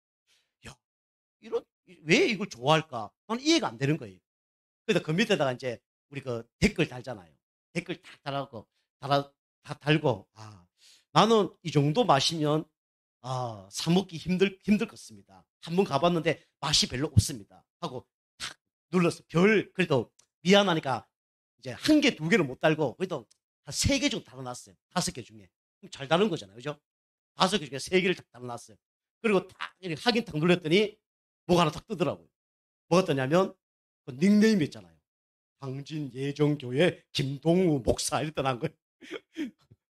야, 왜 이걸 좋아할까? 나는 이해가 안 되는 거예요. 그래서 그 밑에다가 이제 우리 그 댓글 달잖아요. 댓글 딱 다 달고, 아, 나는 이 정도 마시면, 아, 사먹기 힘들 것습니다. 한번 가봤는데 맛이 별로 없습니다. 하고 탁 눌렀어. 그래도 미안하니까 이제 한 개, 두 개를 못 달고, 그래도 한 3개 정도 달아놨어요. 5개 중에. 그럼 잘 다른 거잖아요. 그죠? 5개 중에 3개를 딱 달아놨어요. 그리고 딱 이렇게 확인 딱 눌렀더니 뭐가 하나 딱 뜨더라고요. 뭐가 뜨냐면 그 닉네임이 있잖아요. 당진 예정교회 김동우 목사 이랬다 난 거예요.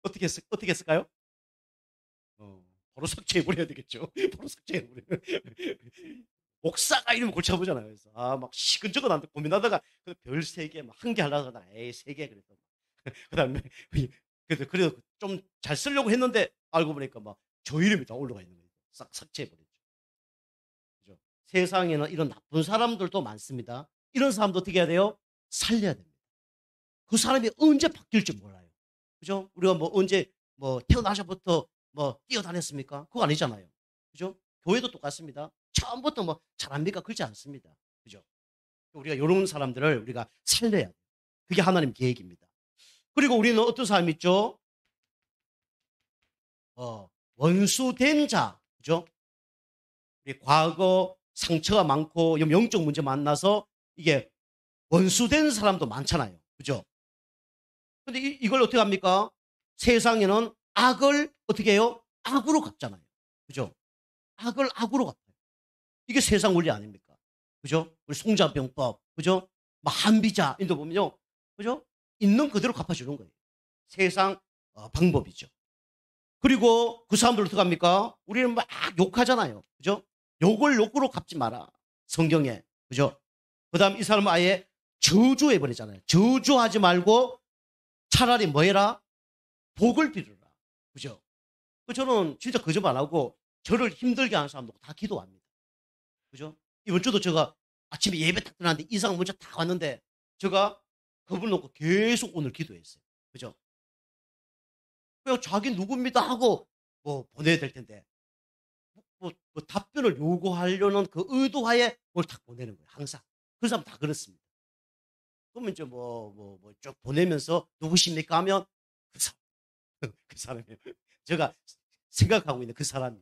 어떻게 했을까요? 바로 삭제해버려야 되겠죠. 바로 삭제해버려. 목사가 이러면 골치 아프잖아요. 그래서 막 시근저근 한데 고민하다가 별 3개, 막 1개 하려고 하다가 에이 3개 그랬어. 그 다음에 그래도 좀 잘 쓰려고 했는데 알고 보니까 막 저 이름이 다 올라가 있는 거예요. 싹 삭제해버렸죠. 그죠? 세상에는 이런 나쁜 사람들도 많습니다. 이런 사람도 어떻게 해야 돼요? 살려야 됩니다. 그 사람이 언제 바뀔지 몰라요. 그죠? 우리가 뭐 언제 태어나서부터 뛰어다녔습니까? 그거 아니잖아요. 그죠? 교회도 똑같습니다. 처음부터 뭐 잘합니까? 그렇지 않습니다. 그죠? 우리가 이런 사람들을 우리가 살려야 돼요. 그게 하나님 계획입니다. 그리고 우리는 어떤 사람이 있죠? 원수된 자. 그죠? 우리 과거 상처가 많고 영적 문제 만나서 이게 원수된 사람도 많잖아요. 그죠? 근데 이걸 어떻게 합니까? 세상에는 악을 어떻게 해요? 악으로 갚잖아요. 그죠? 악을 악으로 갚아요. 이게 세상 원리 아닙니까? 그죠? 우리 송자병법, 그죠? 뭐 한비자, 인도 보면요. 그죠? 있는 그대로 갚아주는 거예요. 세상 방법이죠. 그리고 그 사람들 어떻게 합니까? 우리는 막 욕하잖아요. 그죠? 욕을 욕으로 갚지 마라. 성경에. 그죠? 그 다음 이 사람은 아예 저주해버리잖아요. 저주하지 말고 차라리 뭐 해라? 복을 빌어라. 그죠? 저는 진짜 거짓말 안 하고 저를 힘들게 하는 사람도 다 기도합니다. 그죠? 이번 주도 제가 아침에 예배 딱 들어갔는데 이상 문자 다 왔는데 제가 그분 놓고 계속 오늘 기도했어요. 그죠? 그냥 자기 누굽니다 하고 뭐 보내야 될 텐데 뭐 답변을 요구하려는 그 의도하에 뭘 딱 보내는 거예요. 항상. 그 사람 다 그렇습니다. 그러면 이제 쭉 보내면서 누구십니까 하면 그 사람, 그 사람이에요. 제가 생각하고 있는 그 사람이.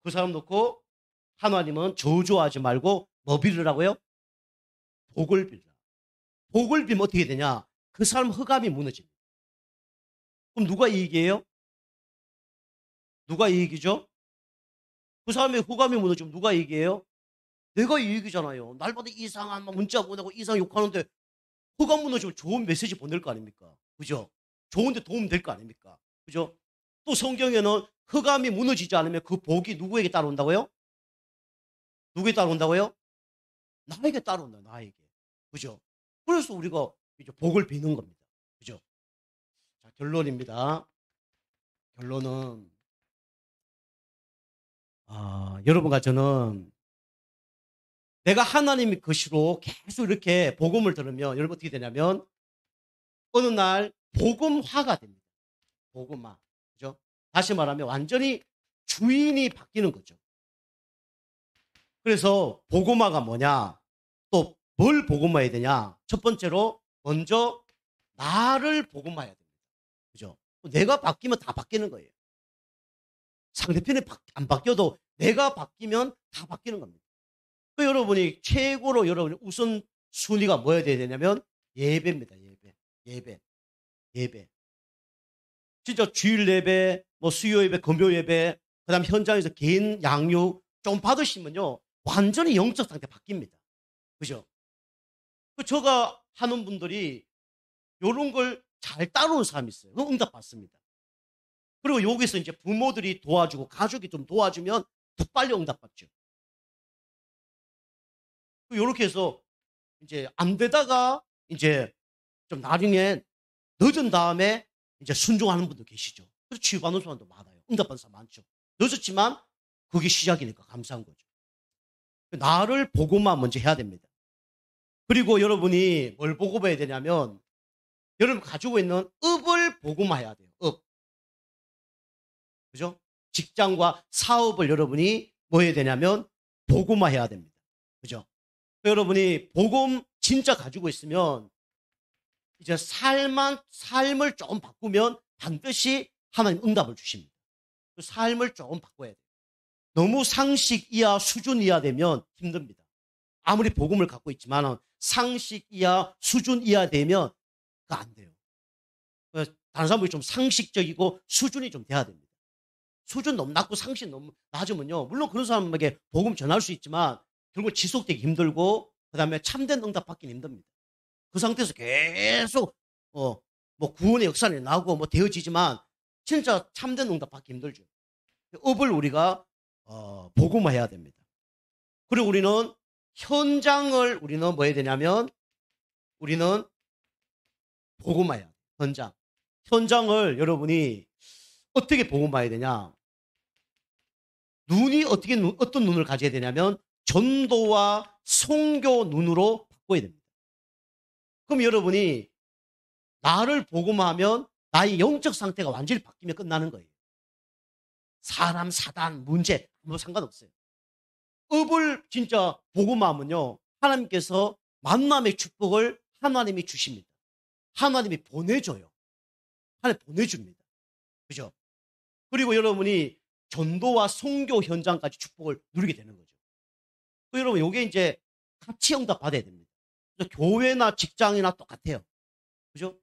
그 사람 놓고 하나님은 저주하지 말고 뭐 빌으라고요? 복을 빌라. 복을 빌면 어떻게 되냐? 그 사람 흑암이 무너집니다. 그럼 누가 이익이에요? 누가 이익이죠? 그 사람의 흑암이 무너지면 누가 이익이에요? 내가 이익이잖아요. 날마다 이상한 문자 보내고 이상 욕하는데 흑암 무너지면 좋은 메시지 보낼 거 아닙니까? 그죠? 좋은데 도움 될 거 아닙니까? 그죠? 또 성경에는 흑암이 무너지지 않으면 그 복이 누구에게 따라온다고요? 누구에게 따라온다고요? 나에게 따라온다, 나에게. 그죠? 그래서 우리가 이제 복을 비는 겁니다. 그죠? 자, 결론입니다. 결론은, 여러분과 저는 내가 하나님의 것으로 계속 이렇게 복음을 들으면 여러분 어떻게 되냐면 어느 날 복음화가 됩니다. 복음화. 그죠? 다시 말하면 완전히 주인이 바뀌는 거죠. 그래서 복음화가 뭐냐? 또 뭘 복음화해야 되냐? 첫 번째로 먼저 나를 복음화해야 됩니다. 그죠? 내가 바뀌면 다 바뀌는 거예요. 상대편이 안 바뀌어도 내가 바뀌면 다 바뀌는 겁니다. 여러분이 최고로 여러분이 우선 순위가 뭐여야 되냐면 예배입니다. 예배. 진짜 주일 예배, 뭐 수요 예배, 금요 예배, 그다음 현장에서 개인 양육 좀 받으시면요 완전히 영적 상태 바뀝니다. 그죠? 제가 하는 분들이 이런 걸 잘 따르는 사람이 있어요. 응답 받습니다. 그리고 여기서 이제 부모들이 도와주고 가족이 좀 도와주면 더 빨리 응답 받죠. 이렇게 해서 이제 안 되다가 이제 좀 나중에 늦은 다음에 이제 순종하는 분도 계시죠. 그래서 치유받는 사람도 많아요. 응답받는 사람 많죠. 늦었지만 그게 시작이니까 감사한 거죠. 나를 보고만 먼저 해야 됩니다. 그리고 여러분이 뭘 보고해야 되냐면 여러분 가지고 있는 업을 보고만 해야 돼요. 업. 그죠? 직장과 사업을 여러분이 뭐 해야 되냐면 보고만 해야 됩니다. 그죠? 여러분이 복음 진짜 가지고 있으면 이제 삶을 조금 바꾸면 반드시 하나님 응답을 주십니다. 삶을 조금 바꿔야 돼요. 너무 상식 이하 수준 이하 되면 힘듭니다. 아무리 복음을 갖고 있지만 상식 이하 수준 이하 되면 그거 안 돼요. 다른 사람들이 좀 상식적이고 수준이 좀 돼야 됩니다. 수준 너무 낮고 상식 너무 낮으면요. 물론 그런 사람에게 복음 전할 수 있지만 결국 지속되기 힘들고 그다음에 참된 응답 받기는 힘듭니다. 그 상태에서 계속 뭐 구원의 역사는 나오고 뭐 되어지지만 진짜 참된 응답 받기 힘들죠. 업을 우리가 복음화해야 됩니다. 그리고 우리는 현장을 우리는 뭐 해야 되냐면 우리는 복음화해야 돼요. 현장을 여러분이 어떻게 복음화해야 되냐? 눈이 어떤 눈을 가져야 되냐면 전도와 선교 눈으로 바꿔야 됩니다. 그럼 여러분이 나를 복음화하면 나의 영적 상태가 완전히 바뀌면 끝나는 거예요. 사람, 사단, 문제 아무 상관없어요. 업을 진짜 복음하면요, 하나님께서 만남의 축복을 하나님이 주십니다. 하나님이 보내줘요. 하나님 보내줍니다. 그죠? 그리고 여러분이 전도와 선교 현장까지 축복을 누리게 되는 거죠. 여러분, 요게 이제 같이 응답 받아야 됩니다. 교회나 직장이나 똑같아요. 그죠?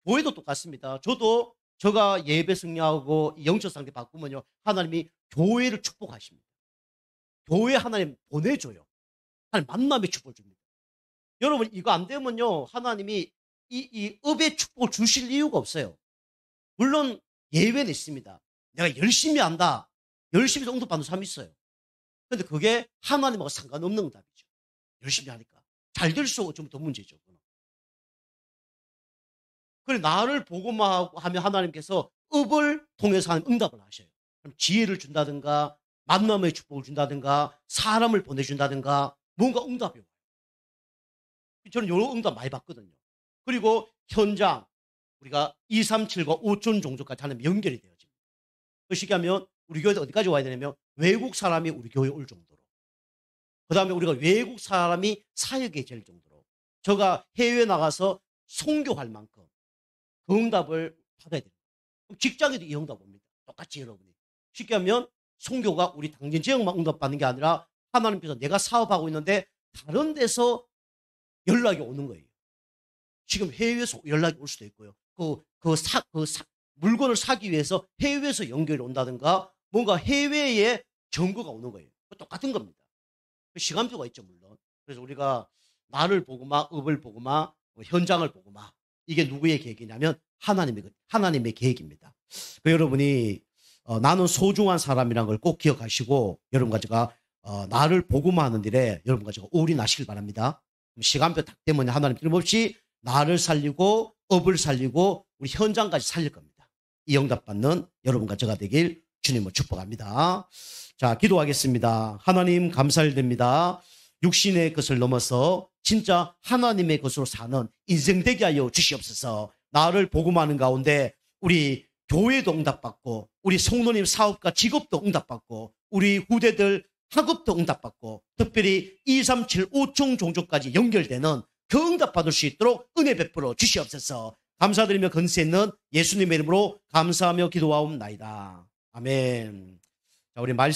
교회도 똑같습니다. 저도 제가 예배 승리하고 영적 상태 바꾸면요, 하나님이 교회를 축복하십니다. 교회 하나님 보내줘요. 하나님 만남의 축복을 줍니다. 여러분, 이거 안 되면요, 하나님이 이 업의 축복을 주실 이유가 없어요. 물론 예외는 있습니다. 내가 열심히 한다. 열심히 해서 응답받는 사람이 있어요. 근데 그게 하나님하고 상관없는 응답이죠. 열심히 하니까. 잘 될수록 좀 더 문제죠. 그래, 나를 보고만 하면 하나님께서 업을 통해서 하는 응답을 하셔요. 그럼 지혜를 준다든가, 만남의 축복을 준다든가, 사람을 보내준다든가, 뭔가 응답이 와요. 저는 이런 응답 많이 받거든요. 그리고 현장, 우리가 237과 5천 종족까지 하나님 연결이 되어집니다. 그 시기하면 우리 교회도 어디까지 와야 되냐면 외국 사람이 우리 교회에 올 정도로, 그 다음에 우리가 외국 사람이 사역에 될 정도로, 제가 해외에 나가서 선교할 만큼 그 응답을 받아야 됩니다. 그럼 직장에도 이 응답 옵니다. 똑같이 여러분이. 쉽게 하면 선교가 우리 당진 지역만 응답받는 게 아니라 하나님께서 내가 사업하고 있는데 다른 데서 연락이 오는 거예요. 지금 해외에서 연락이 올 수도 있고요. 물건을 사기 위해서 해외에서 연결이 온다든가, 뭔가 해외에 정보가 오는 거예요. 똑같은 겁니다. 시간표가 있죠, 물론. 그래서 우리가 나를 보고마, 업을 보고마, 현장을 보고마, 이게 누구의 계획이냐면 하나님의 계획입니다. 여러분이 나는 소중한 사람이라는 걸 꼭 기억하시고, 여러분과 제가 나를 보고만 하는 일에 여러분과 제가 올인하시길 바랍니다. 시간표 딱 되면 하나님 틀림없이 나를 살리고 업을 살리고 우리 현장까지 살릴 겁니다. 이 응답받는 여러분과 제가 되길 주님을 축복합니다. 자, 기도하겠습니다. 하나님, 감사드립니다. 육신의 것을 넘어서 진짜 하나님의 것으로 사는 인생 되게 하여 주시옵소서. 나를 복음하는 가운데 우리 교회도 응답받고, 우리 성도님 사업과 직업도 응답받고, 우리 후대들 학업도 응답받고, 특별히 237 5총 종족까지 연결되는 그 응답 받을 수 있도록 은혜 베풀어 주시옵소서. 감사드리며 건세 있는 예수님의 이름으로 감사하며 기도하옵나이다. 아멘. 자, 우리 말씀